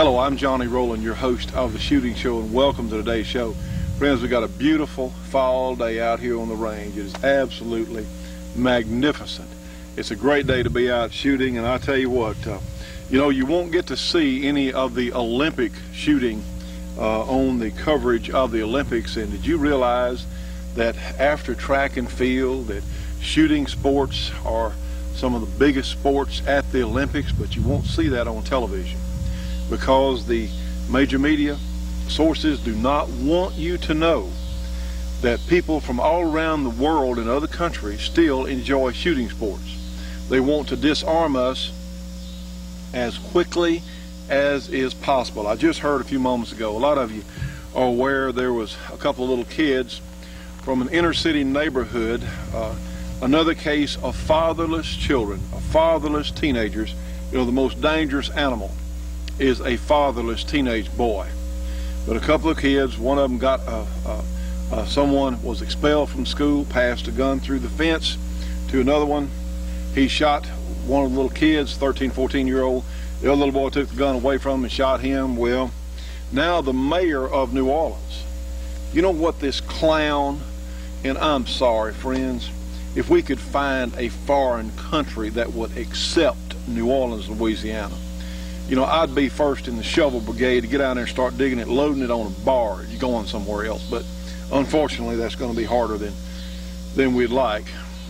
Hello, I'm Johnny Rowland, your host of the Shooting Show, and welcome to today's show. Friends, we got a beautiful fall day out here on the range. It is absolutely magnificent. It's a great day to be out shooting, and I tell you what, you won't get to see any of the Olympic shooting on the coverage of the Olympics. And did you realize that after track and field, that shooting sports are some of the biggest sports at the Olympics? But you won't see that on television, because the major media sources do not want you to know that people from all around the world in other countries still enjoy shooting sports. They want to disarm us as quickly as is possible. I just heard a few moments ago, a lot of you are aware there was a couple of little kids from an inner city neighborhood, another case of fatherless children, of fatherless teenagers. The most dangerous animal is a fatherless teenage boy. But a couple of kids, one of them got someone was expelled from school, passed a gun through the fence to another one. He shot one of the little kids, 13, 14-year-old. The other little boy took the gun away from him and shot him. Well, now the mayor of New Orleans, you know what this clown, and I'm sorry, friends, if we could find a foreign country that would accept New Orleans, Louisiana, I'd be first in the shovel brigade to get out there and start digging it, loading it on a barge, going somewhere else. But unfortunately, that's going to be harder than we'd like.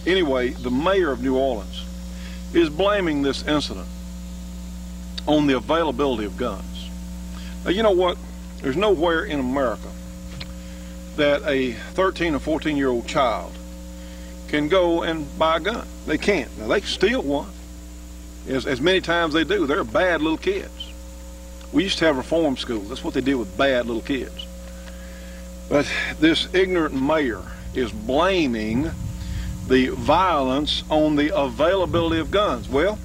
Anyway, the mayor of New Orleans is blaming this incident on the availability of guns. Now, you know what? There's nowhere in America that a 13 or 14-year-old child can go and buy a gun. They can't. Now, they can steal one. As many times they do. They're bad little kids. We used to have reform schools. That's what they did with bad little kids. But this ignorant mayor is blaming the violence on the availability of guns. Well,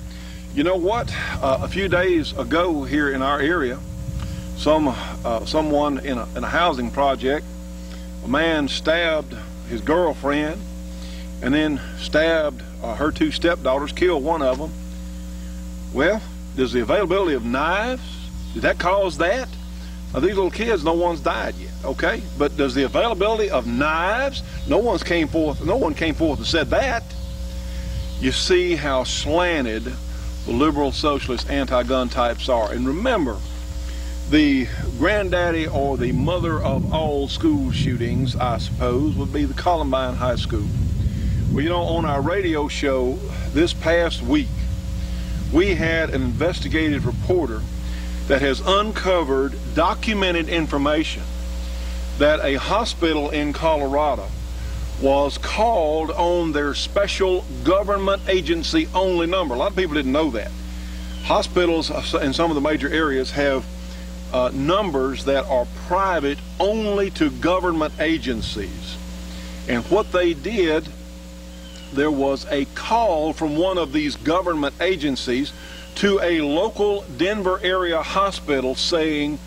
you know what? A few days ago here in our area, someone in a housing project, a man stabbed his girlfriend and then stabbed her two stepdaughters, killed one of them. Well, does the availability of knives, did that cause that? Now, these little kids, no one's died yet, okay? But does the availability of knives, no one came forth and said that. You see how slanted the liberal socialist anti-gun types are. And remember, the granddaddy or the mother of all school shootings, I suppose, would be the Columbine High School. Well, on our radio show this past week, we had an investigative reporter that has uncovered documented information that a hospital in Colorado was called on their special government agency only number. A lot of people didn't know that. Hospitals in some of the major areas have numbers that are private only to government agencies. And what they did, there was a call from one of these government agencies to a local Denver area hospital saying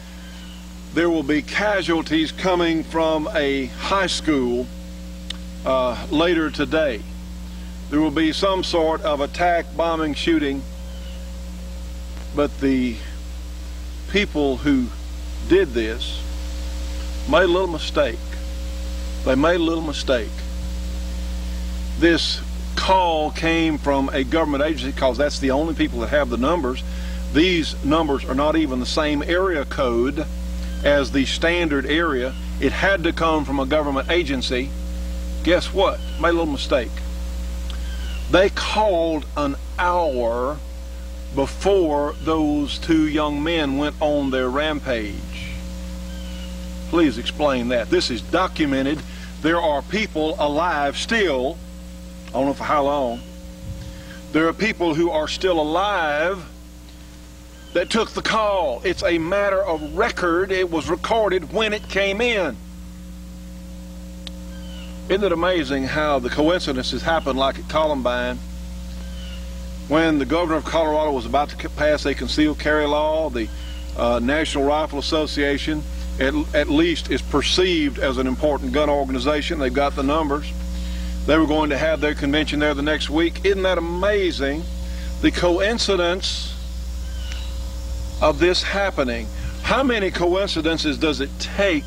there will be casualties coming from a high school later today. There will be some sort of attack, bombing, shooting. But the people who did this made a little mistake. They made a little mistake. This call came from a government agency because that's the only people that have the numbers. These numbers are not even the same area code as the standard area. It had to come from a government agency. Guess what? Made a little mistake. They called an hour before those two young men went on their rampage. Please explain that. This is documented. There are people alive still. I don't know for how long. There are people who are still alive that took the call. It's a matter of record. It was recorded when it came in. Isn't it amazing how the coincidences happen, like at Columbine? When the governor of Colorado was about to pass a concealed carry law, the National Rifle Association at least is perceived as an important gun organization. They've got the numbers. They were going to have their convention there the next week. Isn't that amazing? The coincidence of this happening. How many coincidences does it take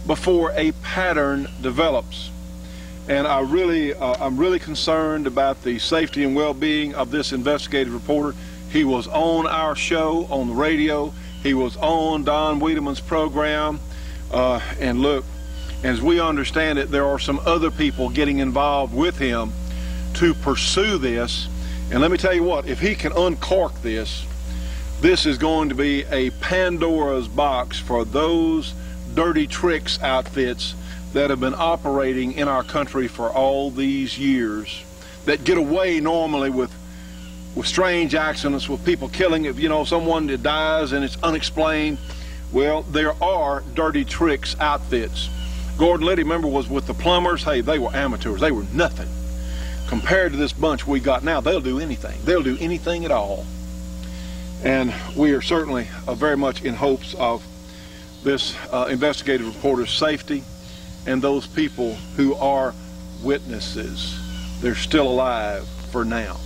before a pattern develops? And I'm really concerned about the safety and well-being of this investigative reporter. He was on our show on the radio. He was on Don Wiedeman's program. And look, as we understand it, there are some other people getting involved with him to pursue this. And let me tell you what, if he can uncork this, this is going to be a Pandora's box for those dirty tricks outfits that have been operating in our country for all these years, that get away normally with strange accidents, with people killing. If you know someone that dies and it's unexplained, well, there are dirty tricks outfits. Gordon Liddy, remember, was with the plumbers. Hey, they were amateurs. They were nothing compared to this bunch we got now. They'll do anything. They'll do anything at all. And we are certainly very much in hopes of this investigative reporter's safety and those people who are witnesses. They're still alive for now.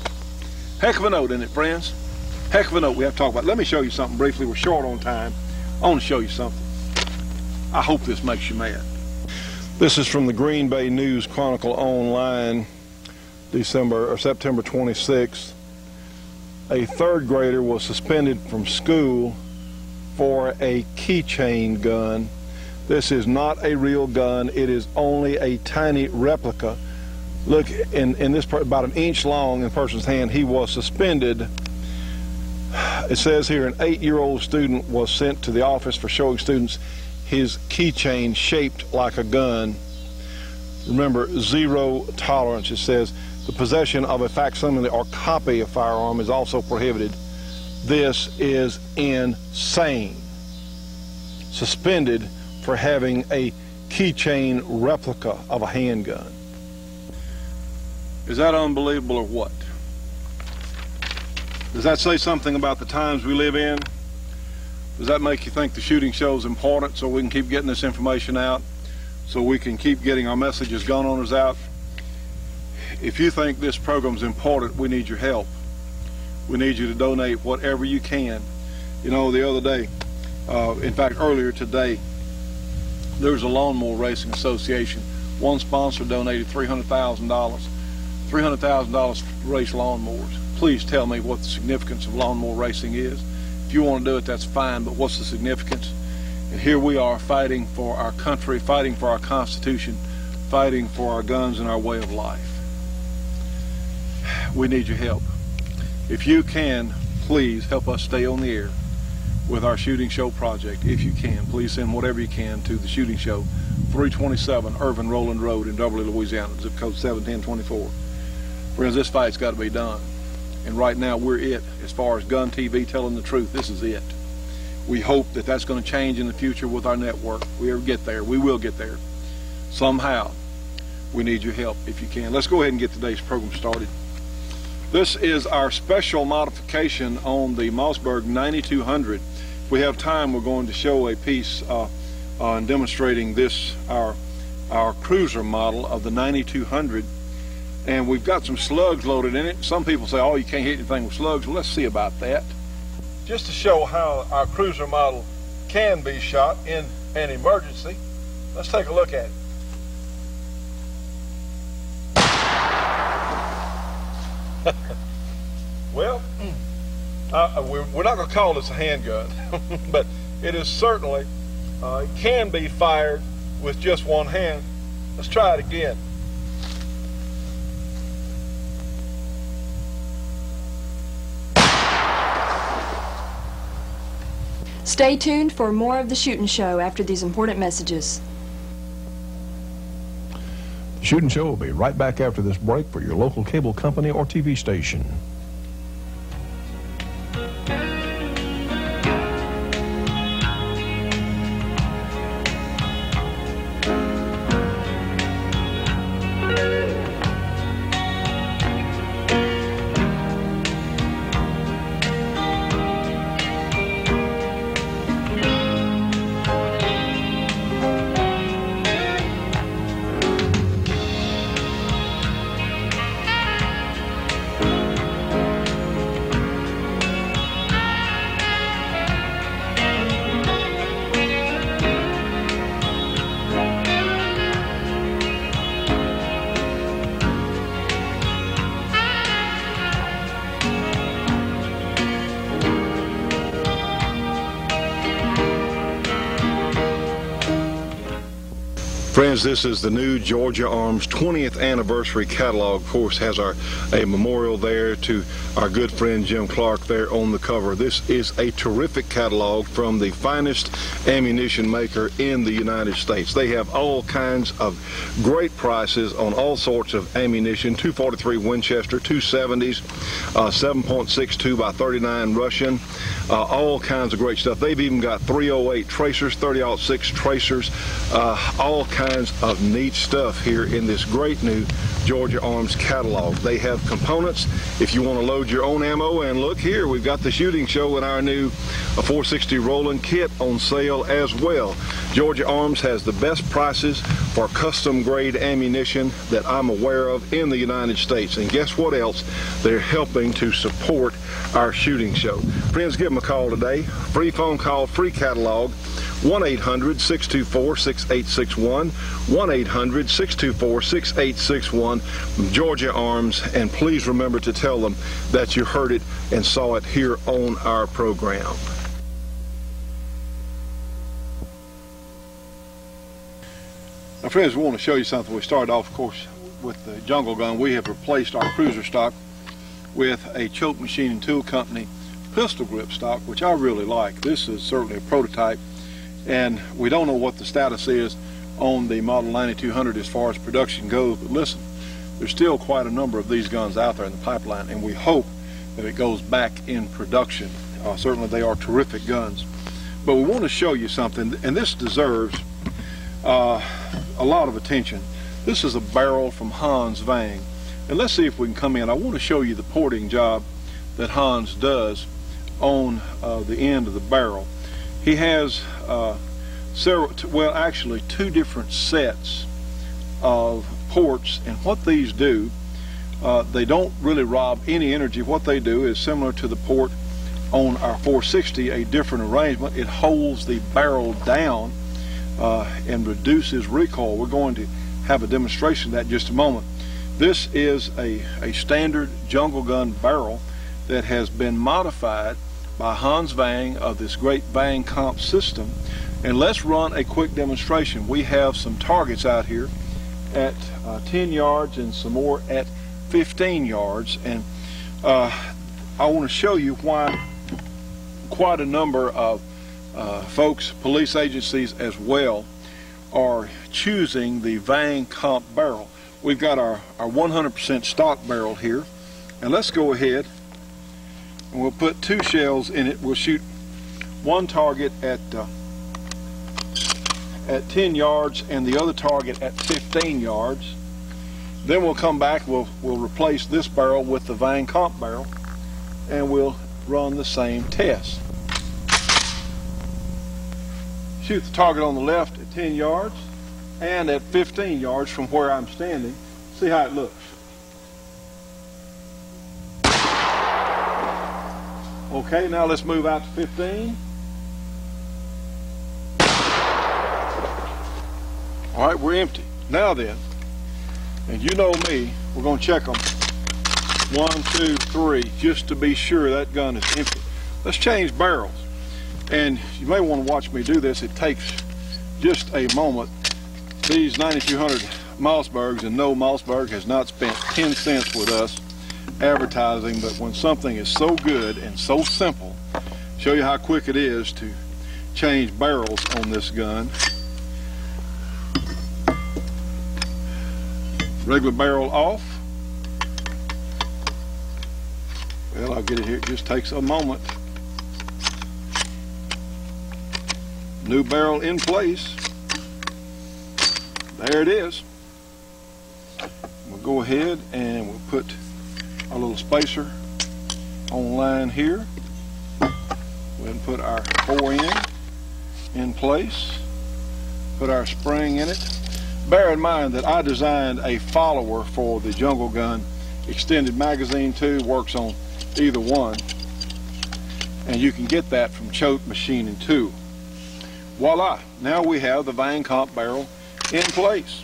Heck of a note, isn't it, friends? Heck of a note we have to talk about. Let me show you something briefly. We're short on time. I want to show you something. I hope this makes you mad. This is from the Green Bay News Chronicle online, September 26th. A third grader was suspended from school for a keychain gun. This is not a real gun. It is only a tiny replica. Look, in this about an inch long in the person's hand. He was suspended. It says here an 8-year-old student was sent to the office for showing students his keychain shaped like a gun. Remember, zero tolerance. It says the possession of a facsimile or copy of firearm is also prohibited. This is insane. Suspended for having a keychain replica of a handgun. Is that unbelievable or what? Does that say something about the times we live in? Does that make you think the shooting show is important so we can keep getting this information out, so we can keep getting our messages, gun owners out? If you think this program is important, we need your help. We need you to donate whatever you can. You know, the other day, in fact earlier today, there was a Lawnmower Racing Association. One sponsor donated $300,000. $300,000 to race lawnmowers. Please tell me what the significance of lawnmower racing is. If you want to do it, that's fine, but what's the significance? And here we are fighting for our country, fighting for our Constitution, fighting for our guns and our way of life. We need your help. If you can, please help us stay on the air with our Shooting Show project. If you can, please send whatever you can to the Shooting Show, 327 Irvin Rowland Road in Beverly, Louisiana, zip code 71024. Friends, this fight's got to be done. And right now we're it. As far as Gun TV telling the truth, this is it. We hope that that's going to change in the future with our network. If we ever get there, we will get there. Somehow, we need your help if you can. Let's go ahead and get today's program started. This is our special modification on the Mossberg 9200. If we have time, we're going to show a piece on demonstrating this, our cruiser model of the 9200. And we've got some slugs loaded in it. Some people say, oh, you can't hit anything with slugs. Well, let's see about that. Just to show how our cruiser model can be shot in an emergency, let's take a look at it. Well, we're not going to call this a handgun, but it is certainly, it can be fired with just one hand. Let's try it again. Stay tuned for more of The Shootin' Show after these important messages. The Shootin' Show will be right back after this break for your local cable company or TV station. Friends, this is the new Georgia Arms 20th anniversary catalog. Of course, has a memorial there to our good friend Jim Clark there on the cover. This is a terrific catalog from the finest ammunition maker in the United States. They have all kinds of great prices on all sorts of ammunition: 243 Winchester, 270s, 7.62 by 39 Russian, all kinds of great stuff. They've even got 308 tracers, 30-06 tracers, all kinds of neat stuff here in this great new Georgia Arms catalog. They have components if you want to load your own ammo, and look here, we've got the shooting show and our new 460 Rowland kit on sale as well. Georgia Arms has the best prices for custom grade ammunition that I'm aware of in the United States, and guess what else? They're helping to support our shooting show. Friends, give them a call today. Free phone call, free catalog. 1-800-624-6861, 1-800-624-6861 from Georgia Arms, and please remember to tell them that you heard it and saw it here on our program. Now, friends, we want to show you something. We started off, of course, with the jungle gun. We have replaced our cruiser stock with a Choke Machining Tool Company pistol grip stock, which I really like. This is certainly a prototype, and we don't know what the status is on the Model 9200 as far as production goes, but listen, there's still quite a number of these guns out there in the pipeline, and we hope that it goes back in production. Certainly they are terrific guns, but we want to show you something, and this deserves a lot of attention. This is a barrel from Hans Vang, and let's see if we can come in. I want to show you the porting job that Hans does on the end of the barrel. He has actually two different sets of ports, and what these do, they don't really rob any energy. What they do is similar to the port on our 460, a different arrangement. It holds the barrel down and reduces recoil. We're going to have a demonstration of that in just a moment. This is a standard jungle gun barrel that has been modified by Hans Vang of this great Vang comp system. And let's run a quick demonstration. We have some targets out here at 10 yards and some more at 15 yards, and I want to show you why quite a number of folks, police agencies as well, are choosing the Vang comp barrel. We've got our 100% stock barrel here, and let's go ahead and we'll put two shells in it. We'll shoot one target at 10 yards and the other target at 15 yards. Then we'll come back, we'll replace this barrel with the Vang comp barrel, and we'll run the same test. Shoot the target on the left at 10 yards and at 15 yards from where I'm standing. See how it looks. Okay, now let's move out to 15. All right, we're empty. Now then, and you know me, we're going to check them 1, 2, 3, just to be sure that gun is empty. Let's change barrels. And you may want to watch me do this. It takes just a moment. These 9200 Mossbergs, and no, Mossberg has not spent 10 cents with us advertising, but when something is so good and so simple, show you how quick it is to change barrels on this gun. Regular barrel off. Well, I'll get it here. It just takes a moment. New barrel in place. There it is. We'll go ahead and we'll put our little spacer on line here. Go ahead and put our 4N in place. Put our spring in it. Bear in mind that I designed a follower for the jungle gun extended magazine too. Works on either one, and you can get that from Choke Machining too. Voila! Now we have the Vang comp barrel in place.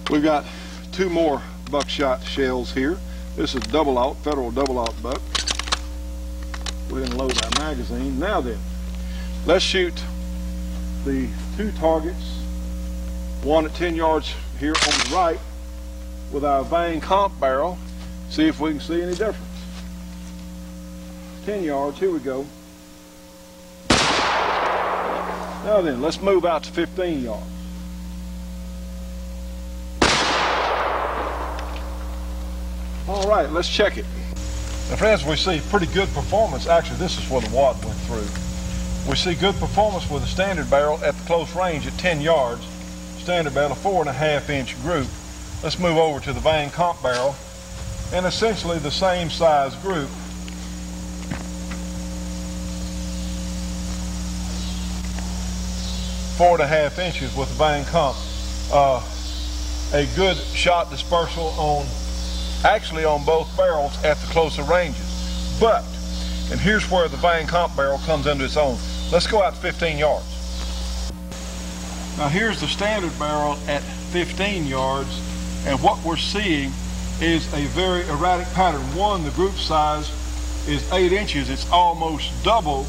We've got two more buckshot shells here. This is double-aught, federal double-aught buck. Go ahead and load our magazine. Now then, let's shoot the two targets one at 10 yards here on the right with our vane comp barrel. See if we can see any difference. 10 yards, here we go. Now then, let's move out to 15 yards. All right, let's check it. Now friends, we see pretty good performance. Actually, this is where the wad went through. We see good performance with a standard barrel at the close range at 10 yards. Standard barrel, a 4.5-inch group. Let's move over to the vane comp barrel, and essentially the same size group. Four and a half inches with the vane comp. A good shot dispersal on, actually on both barrels at the closer ranges. But, and here's where the vane comp barrel comes into its own. Let's go out to 15 yards. Now here's the standard barrel at 15 yards, and what we're seeing is a very erratic pattern. One, the group size is 8 inches. It's almost double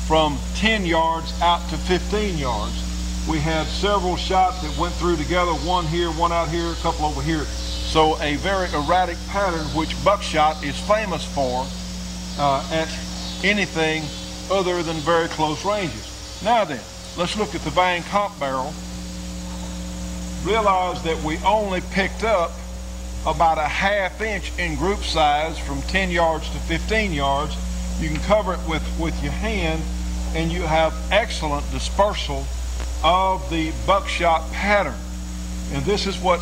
from 10 yards out to 15 yards. We had several shots that went through together, one here, one out here, a couple over here. So a very erratic pattern, which buckshot is famous for at anything other than very close ranges. Now then, let's look at the vane comp barrel. Realize that we only picked up about a 1/2 inch in group size from 10 yards to 15 yards. You can cover it with your hand, and you have excellent dispersal of the buckshot pattern. And this is what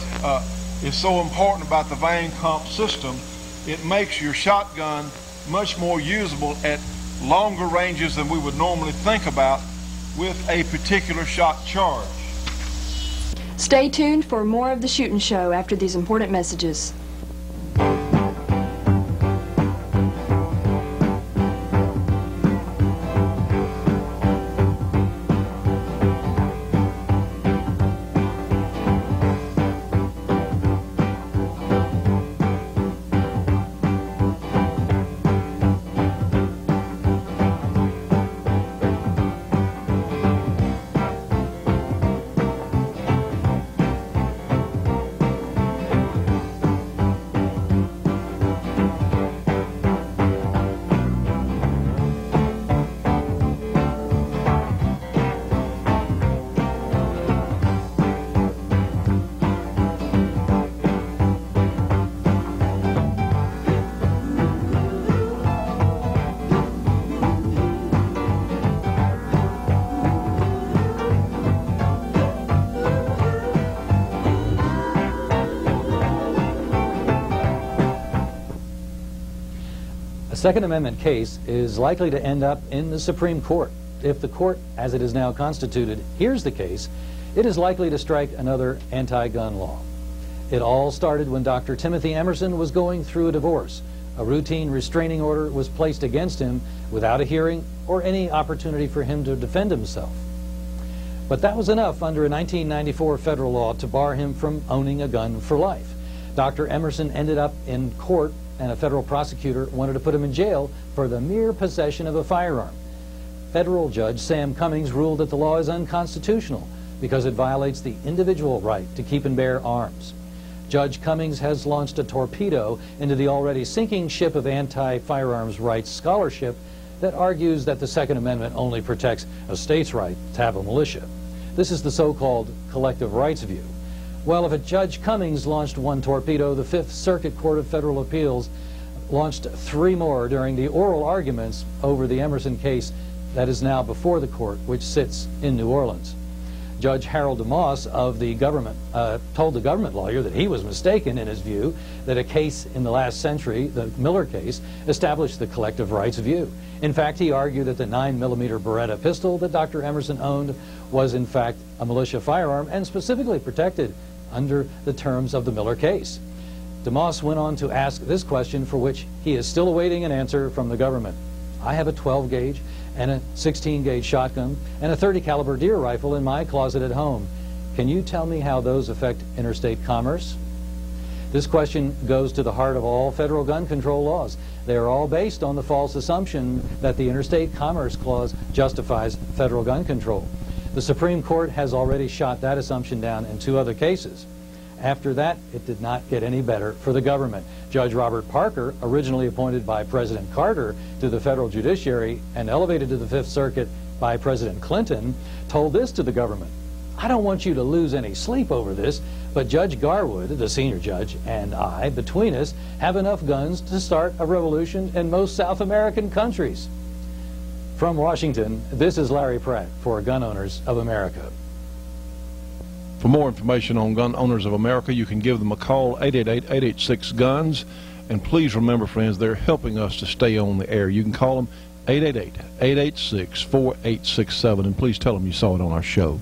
is so important about the vane comp system. It makes your shotgun much more usable at longer ranges than we would normally think about with a particular shot charge. Stay tuned for more of the Shootin' Show after these important messages. A Second Amendment case is likely to end up in the Supreme Court. If the court, as it is now constituted, hears the case, it is likely to strike another anti-gun law. It all started when Dr. Timothy Emerson was going through a divorce. A routine restraining order was placed against him without a hearing or any opportunity for him to defend himself. But that was enough under a 1994 federal law to bar him from owning a gun for life. Dr. Emerson ended up in court, and a federal prosecutor wanted to put him in jail for the mere possession of a firearm. Federal Judge Sam Cummings ruled that the law is unconstitutional because it violates the individual right to keep and bear arms. Judge Cummings has launched a torpedo into the already sinking ship of anti-firearms rights scholarship that argues that the Second Amendment only protects a state's right to have a militia. This is the so-called collective rights view. Well, if Judge Cummings launched one torpedo, the Fifth Circuit Court of Federal Appeals launched 3 more during the oral arguments over the Emerson case that is now before the court, which sits in New Orleans. Judge Harold DeMoss of the government told the government lawyer that he was mistaken in his view that a case in the last century, the Miller case, established the collective rights view. In fact, he argued that the 9mm Beretta pistol that Dr. Emerson owned was in fact a militia firearm and specifically protected under the terms of the Miller case. DeMoss went on to ask this question, for which he is still awaiting an answer from the government. I have a 12-gauge and a 16-gauge shotgun and a 30 caliber deer rifle in my closet at home. Can you tell me how those affect interstate commerce? This question goes to the heart of all federal gun control laws. They are all based on the false assumption that the Interstate Commerce Clause justifies federal gun control. The Supreme Court has already shot that assumption down in 2 other cases. After that, it did not get any better for the government. Judge Robert Parker, originally appointed by President Carter to the federal judiciary and elevated to the Fifth Circuit by President Clinton, told this to the government: "I don't want you to lose any sleep over this, but Judge Garwood, the senior judge, and I, between us, have enough guns to start a revolution in most South American countries." From Washington, this is Larry Pratt for Gun Owners of America. For more information on Gun Owners of America, you can give them a call, 888-886-GUNS. And please remember, friends, they're helping us to stay on the air. You can call them 888-886-4867, and please tell them you saw it on our show.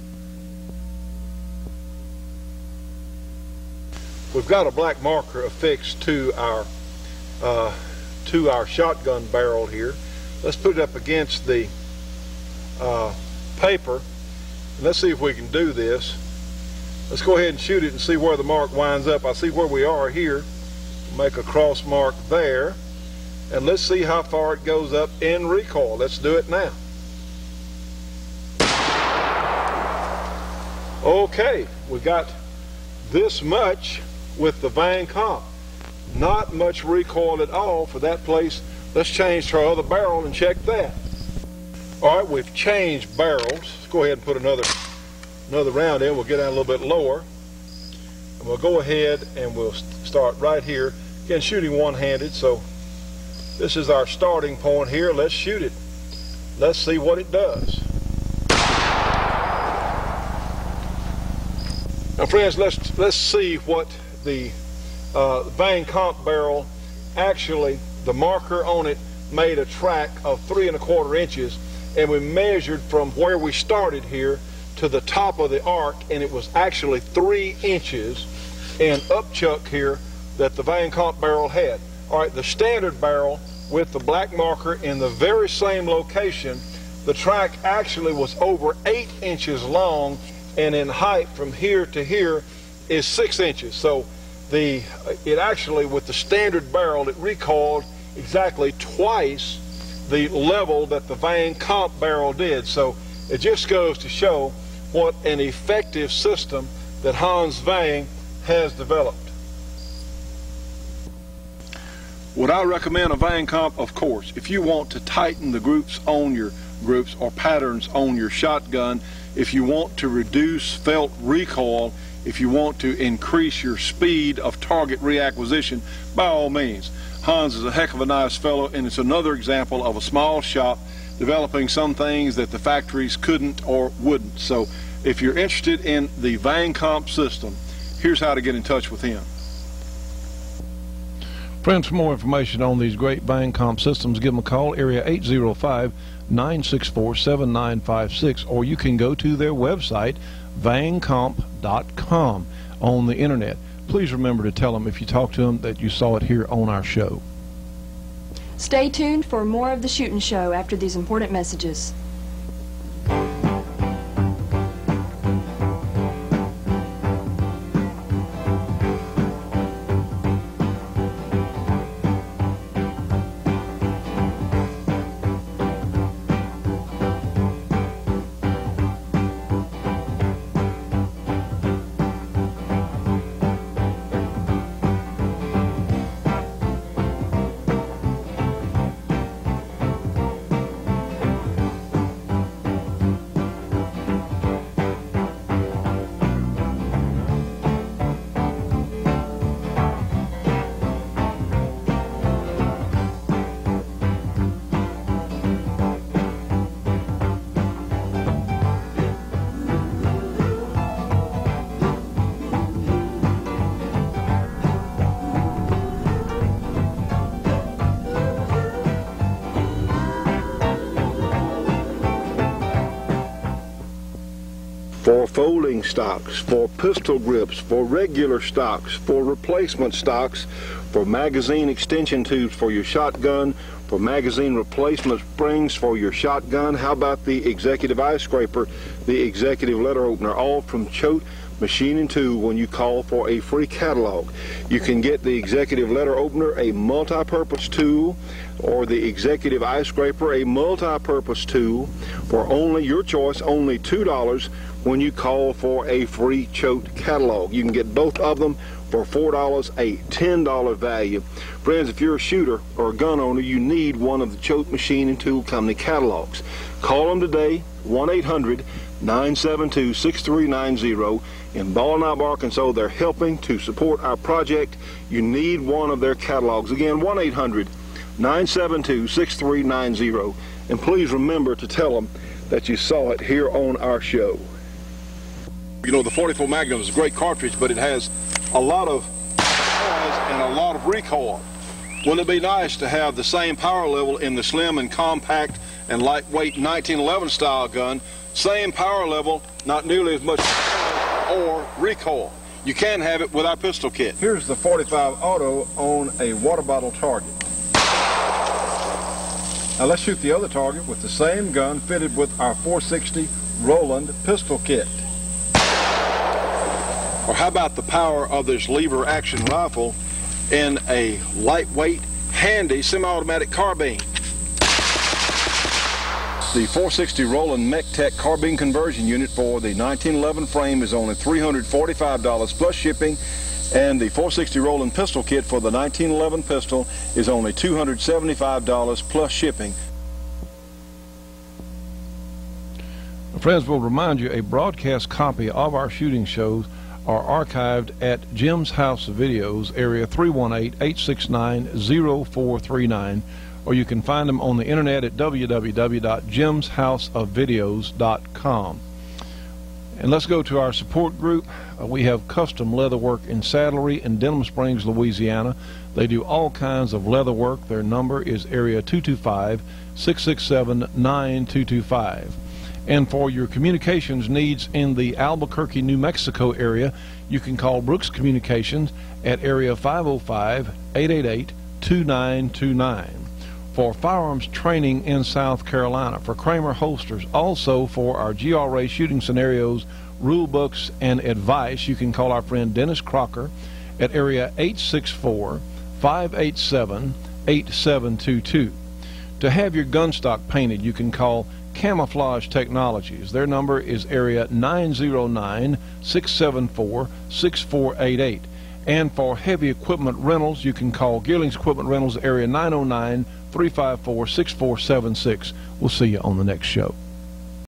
We've got a black marker affixed to our shotgun barrel here. Let's put it up against the paper, and let's see if we can do this. Let's go ahead and shoot it and see where the mark winds up. I see where we are here. Make a cross mark there, and let's see how far it goes up in recoil. Let's do it now. Okay, we got this much with the Van Comp. Not much recoil at all for that place. Let's change to our other barrel and check that. All right, we've changed barrels. Let's go ahead and put another round in. We'll get down a little bit lower, and we'll go ahead and we'll start right here. Again, shooting one-handed, so this is our starting point here. Let's shoot it. Let's see what it does. Now, friends, let's see what the Van Comp barrel actually, the marker on it made a track of 3 1/4 inches, and we measured from where we started here to the top of the arc, and it was actually 3 inches in upchuck here that the Van Comp barrel had. All right, the standard barrel with the black marker in the very same location, the track actually was over 8 inches long, and in height from here to here is 6 inches. So it actually, with the standard barrel, it recoiled exactly twice the level that the Van Comp barrel did. So it just goes to show what an effective system that Hans Vang has developed. Would I recommend a Van Comp? Of course. If you want to tighten the groups on your groups or patterns on your shotgun, if you want to reduce felt recoil, if you want to increase your speed of target reacquisition, by all means. Hans is a heck of a nice fellow, and it's another example of a small shop developing some things that the factories couldn't or wouldn't. So if you're interested in the Van Comp system, here's how to get in touch with him. Friends, for more information on these great Van Comp systems, give them a call, area 805-964-7956, or you can go to their website, vancomp.com, on the internet. Please remember to tell them, if you talk to them, that you saw it here on our show. Stay tuned for more of The Shootin' Show after these important messages. For folding stocks, for pistol grips, for regular stocks, for replacement stocks, for magazine extension tubes for your shotgun, for magazine replacement springs for your shotgun. How about the executive eye scraper, the executive letter opener, all from Choate machining tool when you call for a free catalog. You can get the executive letter opener, a multi-purpose tool, or the executive eye scraper, a multi-purpose tool, for only your choice, only $2 when you call for a free Choate catalog. You can get both of them for $4, a $10 value. Friends, if you're a shooter or a gun owner, you need one of the Choate Machining Tool Company catalogs. Call them today, 1-800-972-6390 in Ball Knob, Arkansas. They're helping to support our project. You need one of their catalogs. Again, 1-800-972-6390. And please remember to tell them that you saw it here on our show. You know, the 44 Magnum is a great cartridge, but it has a lot of noise and a lot of recoil. Wouldn't it be nice to have the same power level in the slim and compact and lightweight 1911 style gun? Same power level, not nearly as much or recoil. You can have it with our pistol kit. Here's the 45 Auto on a water bottle target. Now let's shoot the other target with the same gun fitted with our 460 Rowland pistol kit. Or how about the power of this lever action rifle in a lightweight, handy semi-automatic carbine? The 460 Rowland MechTech carbine conversion unit for the 1911 frame is only $345 plus shipping, and the 460 Rowland pistol kit for the 1911 pistol is only $275 plus shipping. Friends, we'll remind you a broadcast copy of our shooting shows are archived at Jim's House of Videos, area 318-869-0439, or you can find them on the internet at www.jimshouseofvideos.com. And let's go to our support group. We have Custom Leatherwork in Saddlery in Denham Springs, Louisiana. They do all kinds of leather work. Their number is area 225-667-9225. And for your communications needs in the Albuquerque, New Mexico area, you can call Brooks Communications at area 505-888-2929. For firearms training in South Carolina, for Kramer holsters, also for our GRA shooting scenarios, rule books, and advice, you can call our friend Dennis Crocker at area 864-587-8722. To have your gun stock painted, you can call Camouflage Technologies. Their number is area 909-674-6488. And for heavy equipment rentals, you can call Gearlings Equipment Rentals, area 909-354-6476. We'll see you on the next show.